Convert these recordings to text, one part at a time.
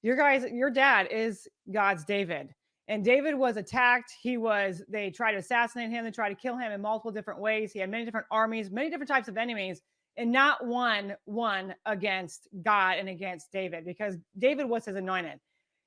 Your dad is God's David. And David was attacked. They tried to assassinate him. They tried to kill him in multiple different ways. He had many different armies, many different types of enemies, and not one won against God and against David, because David was his anointed.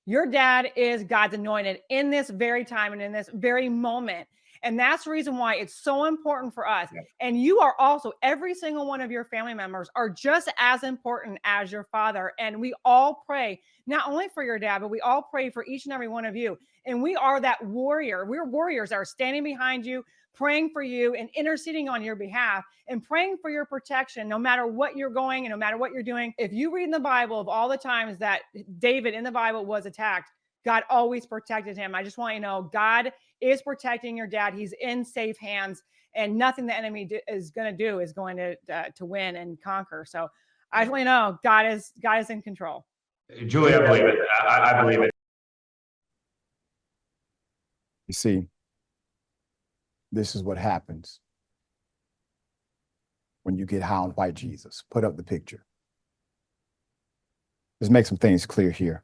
Your dad is God's anointed in this very time and in this very moment. And that's the reason why it's so important for us. Yep. And you are also, every single one of your family members are just as important as your father. And we all pray, not only for your dad, but we all pray for each and every one of you. And we are that warrior. We're warriors that are standing behind you, praying for you and interceding on your behalf and praying for your protection, no matter what you're going and no matter what you're doing. If you read in the Bible of all the times that David in the Bible was attacked, God always protected him. I just want you to know, God is protecting your dad. He's in safe hands, and nothing the enemy is going to do is going to win and conquer. So I just want you to know, God is in control. Julie, I believe it. I believe it. You see, this is what happens when you get high on white Jesus. Put up the picture. Let's make some things clear here.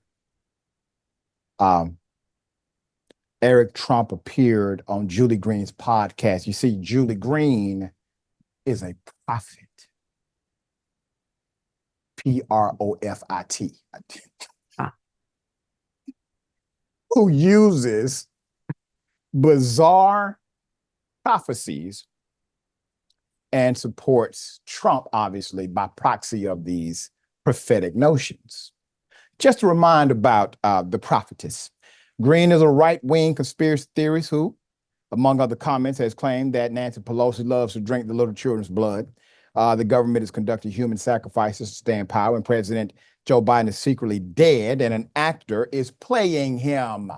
Eric Trump appeared on Julie Green's podcast. You see, Julie Green is a prophet. Profit. Who uses bizarre prophecies and supports Trump, obviously, by proxy of these prophetic notions. Just to remind about the prophetess. Green is a right-wing conspiracy theorist who, among other comments, has claimed that Nancy Pelosi loves to drink the little children's blood. The government is conducting human sacrifices to stay in power, and President Joe Biden is secretly dead, and an actor is playing him.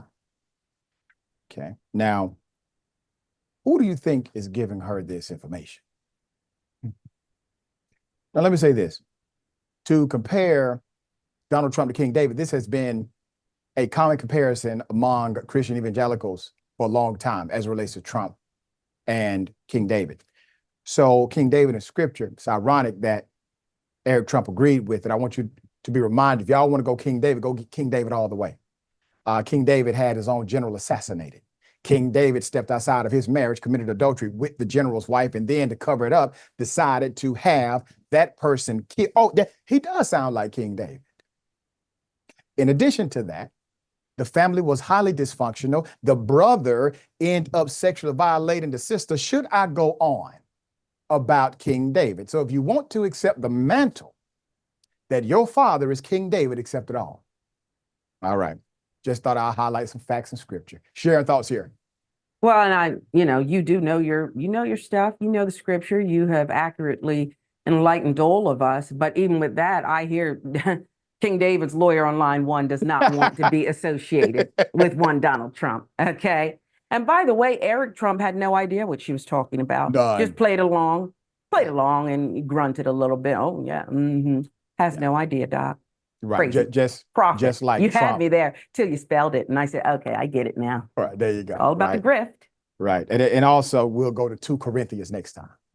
Okay, now, who do you think is giving her this information? Now, let me say this. To compare Donald Trump to King David, this has been a common comparison among Christian evangelicals for a long time as it relates to Trump and King David. So King David in scripture, it's ironic that Eric Trump agreed with it. I want you to be reminded, if y'all want to go King get King David all the way. King David had his own general assassinated. King David stepped outside of his marriage, committed adultery with the general's wife, and then to cover it up, decided to have that person killed. Oh, he does sound like King David. In addition to that, the family was highly dysfunctional. The brother ended up sexually violating the sister. Should I go on about King David? So if you want to accept the mantle that your father is King David, accept it all. All right. Just thought I'll highlight some facts in scripture. Sharon, thoughts here. Well, and you do know your stuff. You know the scripture. You have accurately enlightened all of us. But even with that, I hear King David's lawyer on line one does not want to be associated with one Donald Trump. Okay. And by the way, Eric Trump had no idea what she was talking about. None. Just played along and grunted a little bit. Oh, yeah. Has no idea, Doc. Right. Just like you Trump. had me there till you spelled it. And I said, okay, I get it now. All right. There you go. All about the grift. Right. And also, we'll go to 2 Corinthians next time.